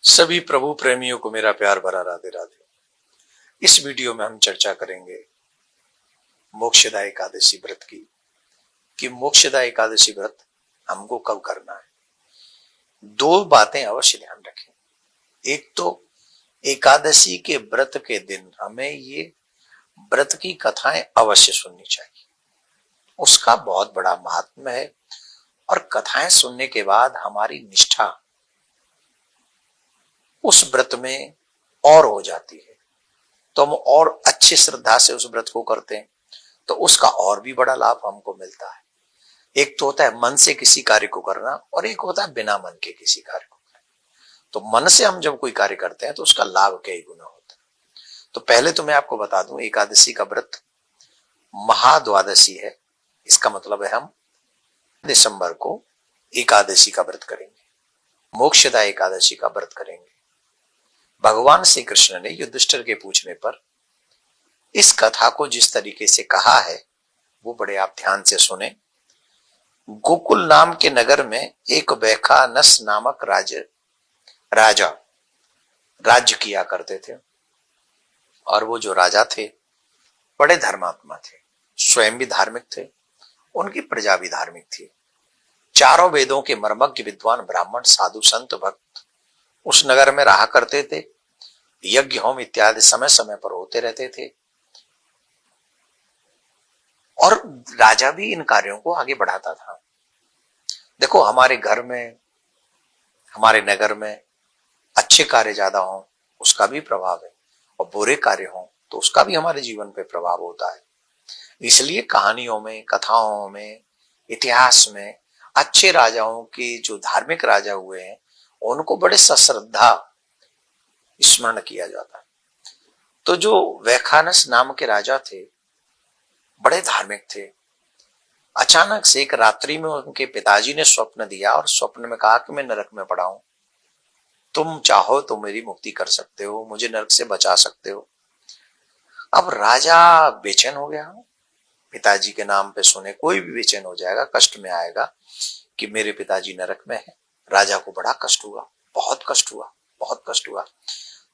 सभी प्रभु प्रेमियों को मेरा प्यार भरा राधे राधे। इस वीडियो में हम चर्चा करेंगे मोक्षदा एकादशी व्रत की, कि मोक्षदा एकादशी व्रत हमको कब करना है। दो बातें अवश्य ध्यान रखें। एक तो एकादशी के व्रत के दिन हमें ये व्रत की कथाएं अवश्य सुननी चाहिए। उसका बहुत बड़ा महात्म्य है और कथाएं सुनने के बाद हमारी निष्ठा उस व्रत में और हो जाती है, तो हम और अच्छी श्रद्धा से उस व्रत को करते हैं, तो उसका और भी बड़ा लाभ हमको मिलता है। एक तो होता है मन से किसी कार्य को करना और एक होता है बिना मन के किसी कार्य को करना। तो मन से हम जब कोई कार्य करते हैं तो उसका लाभ कई गुना होता है। तो पहले तो मैं आपको बता दूं, एकादशी का व्रत महाद्वादशी है। इसका मतलब है हम दिसंबर को एकादशी का व्रत करेंगे, मोक्षदा एकादशी का व्रत करेंगे। भगवान श्री कृष्ण ने युधिष्ठिर के पूछने पर इस कथा को जिस तरीके से कहा है वो बड़े आप ध्यान से सुने। गोकुल नाम के नगर में एक वैखानस नामक राजा राज्य किया करते थे, और वो जो राजा थे बड़े धर्मात्मा थे, स्वयं भी धार्मिक थे, उनकी प्रजा भी धार्मिक थी। चारों वेदों के मर्मज्ञ विद्वान ब्राह्मण साधु संत भक्त उस नगर में रहा करते थे। यज्ञ होम इत्यादि समय समय पर होते रहते थे, और राजा भी इन कार्यों को आगे बढ़ाता था। देखो, हमारे घर में, हमारे नगर में अच्छे कार्य ज्यादा हों उसका भी प्रभाव है, और बुरे कार्य हों तो उसका भी हमारे जीवन पे प्रभाव होता है। इसलिए कहानियों में, कथाओं में, इतिहास में अच्छे राजाओं के, जो धार्मिक राजा हुए हैं, उनको बड़े सश्रद्धा स्मरण किया जाता है। तो जो वैखानस नाम के राजा थे बड़े धार्मिक थे। अचानक से एक रात्रि में उनके पिताजी ने स्वप्न दिया और स्वप्न में कहा कि मैं नरक में पड़ा हूं, तुम चाहो तो मेरी मुक्ति कर सकते हो, मुझे नरक से बचा सकते हो। अब राजा बेचैन हो गया। पिताजी के नाम पे सुने कोई भी बेचैन हो जाएगा, कष्ट में आएगा कि मेरे पिताजी नरक में है। राजा को बड़ा कष्ट हुआ, बहुत कष्ट हुआ, बहुत कष्ट हुआ।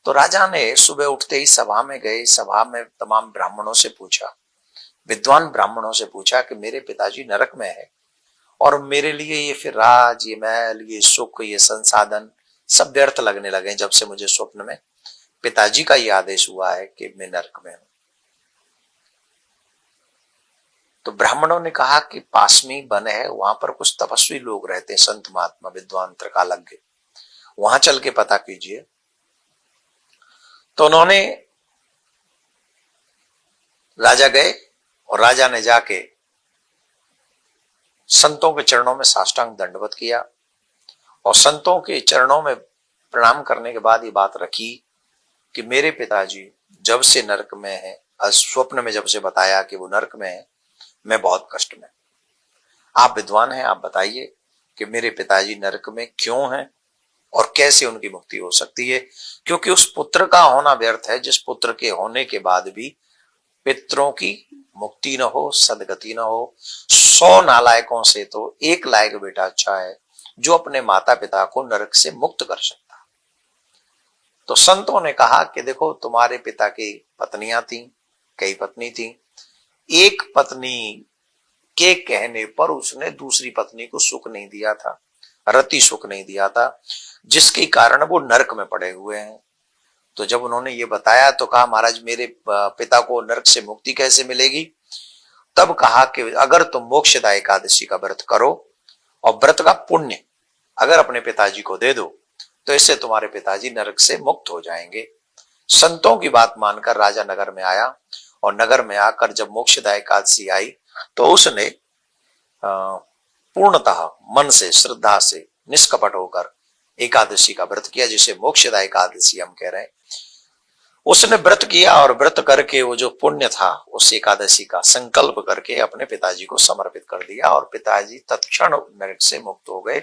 तो राजा ने सुबह उठते ही सभा में गए। सभा में तमाम ब्राह्मणों से पूछा, विद्वान ब्राह्मणों से पूछा कि मेरे पिताजी नरक में है और मेरे लिए ये फिर राज, ये महल, ये सुख, ये संसाधन सब व्यर्थ लगने लगे जब से मुझे स्वप्न में पिताजी का ये आदेश हुआ है कि मैं नरक में हूं। तो ब्राह्मणों ने कहा कि पास में वन है, वहां पर कुछ तपस्वी लोग रहते हैं, संत महात्मा विद्वान त्रिकालज्ञ, वहां चल के पता कीजिए। तो उन्होंने, राजा गए और राजा ने जाके संतों के चरणों में साष्टांग दंडवत किया, और संतों के चरणों में प्रणाम करने के बाद ये बात रखी कि मेरे पिताजी जब से नरक में है, स्वप्न में जब से बताया कि वो नरक में है, मैं बहुत कष्ट में। आप विद्वान हैं, आप बताइए कि मेरे पिताजी नरक में क्यों हैं और कैसे उनकी मुक्ति हो सकती है। क्योंकि उस पुत्र का होना व्यर्थ है जिस पुत्र के होने के बाद भी पितरों की मुक्ति न हो, सदगति न हो। 100 नालायकों से तो एक लायक बेटा अच्छा है जो अपने माता पिता को नरक से मुक्त कर सकता है। तो संतों ने कहा कि देखो, तुम्हारे पिता की पत्नियां थी, कई पत्नी थी, एक पत्नी के कहने पर उसने दूसरी पत्नी को सुख नहीं दिया था, रति सुख नहीं दिया था, जिसके कारण वो नरक में पड़े हुए हैं। तो जब उन्होंने ये बताया तो कहा, महाराज मेरे पिता को नरक से मुक्ति कैसे मिलेगी। तब कहा कि अगर तुम मोक्षदा एकादशी का व्रत करो और व्रत का पुण्य अगर अपने पिताजी को दे दो तो इससे तुम्हारे पिताजी नरक से मुक्त हो जाएंगे। संतों की बात मानकर राजा नगर में आया, और नगर में आकर जब मोक्षदा एकादशी आई तो उसने पूर्णतः मन से, श्रद्धा से, निष्कपट होकर एकादशी का व्रत किया, जिसे मोक्षदा एकादशी हम कह रहे हैं। उसने व्रत किया और व्रत करके वो जो पुण्य था उस एकादशी का संकल्प करके अपने पिताजी को समर्पित कर दिया, और पिताजी तत्क्षण नरक से मुक्त हो गए।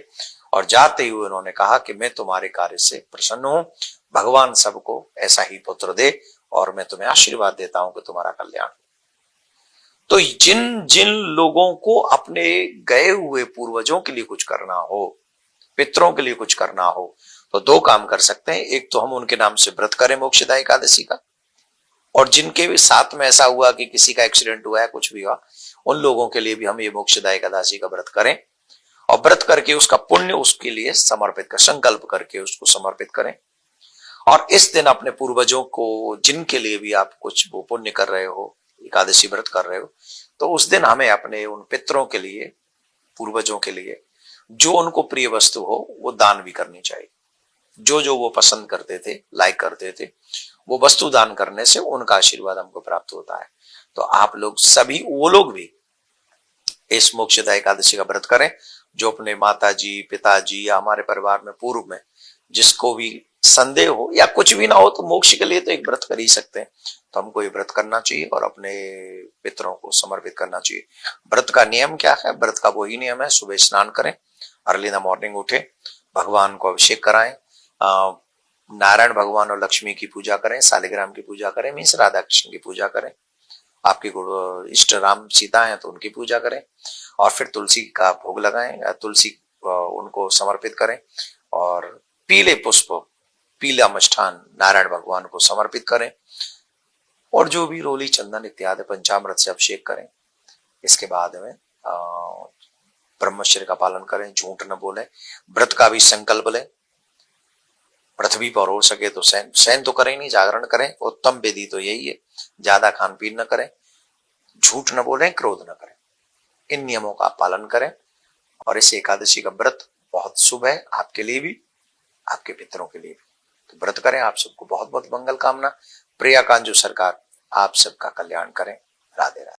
और जाते हुए उन्होंने कहा कि मैं तुम्हारे कार्य से प्रसन्न हूं, भगवान सबको ऐसा ही पुत्र दे, और मैं तुम्हें आशीर्वाद देता हूं कि तुम्हारा कल्याण। तो जिन जिन लोगों को अपने गए हुए पूर्वजों के लिए कुछ करना हो, पितरों के लिए कुछ करना हो, तो दो काम कर सकते हैं, एक तो हम उनके नाम से व्रत करें मोक्षदा एकादशी का, और जिनके भी साथ में ऐसा हुआ कि किसी का एक्सीडेंट हुआ है, कुछ भी हुआ, उन लोगों के लिए भी हम ये मोक्षदा एकादशी का व्रत करें, और व्रत करके उसका पुण्य उसके लिए समर्पित कर, संकल्प करके उसको समर्पित करें। और इस दिन अपने पूर्वजों को, जिनके लिए भी आप कुछ वो पुण्य कर रहे हो, एकादशी व्रत कर रहे हो, तो उस दिन हमें अपने उन पितरों के लिए, पूर्वजों के लिए जो उनको प्रिय वस्तु हो वो दान भी करनी चाहिए। जो जो वो पसंद करते थे, लाइक करते थे, वो वस्तु दान करने से उनका आशीर्वाद हमको प्राप्त होता है। तो आप लोग सभी, वो लोग भी इस मोक्षदा एकादशी का व्रत करें जो अपने माता जी, पिताजी या हमारे परिवार में पूर्व में जिसको भी संदेह हो या कुछ भी ना हो, तो मोक्ष के लिए तो एक व्रत कर ही सकते हैं। तो हमको ये व्रत करना चाहिए और अपने पितरों को समर्पित करना चाहिए। व्रत का नियम क्या है? व्रत का वही नियम है, सुबह स्नान करें, अर्ली इन द मॉर्निंग उठे, भगवान को अभिषेक कराएं, नारायण भगवान और लक्ष्मी की पूजा करें, शालिग्राम की पूजा करें, मीन्स राधा कृष्ण की पूजा करें, आपके इष्ट राम सीता हैं तो उनकी पूजा करें, और फिर तुलसी का भोग लगाएं, तुलसी उनको समर्पित करें, और पीले पुष्प, पीला मिष्ठान नारायण भगवान को समर्पित करें, और जो भी रोली चंदन इत्यादि पंचामृत से अभिषेक करें। इसके बाद में ब्रह्मचर्य का पालन करें, झूठ न बोले, व्रत का भी संकल्प लें, पृथ्वी पर हो सके तो शयन तो करें नहीं, जागरण करें, उत्तम विधि तो यही है, ज्यादा खान पीन न करें, झूठ न बोलें, क्रोध न करें, इन नियमों का पालन करें। और इस एकादशी का व्रत बहुत शुभ है, आपके लिए भी, आपके पितरों के लिए भी। तो व्रत करें। आप सबको बहुत बहुत मंगल कामना। प्रिया कांजू सरकार आप सबका कल्याण करें। राधे राधे।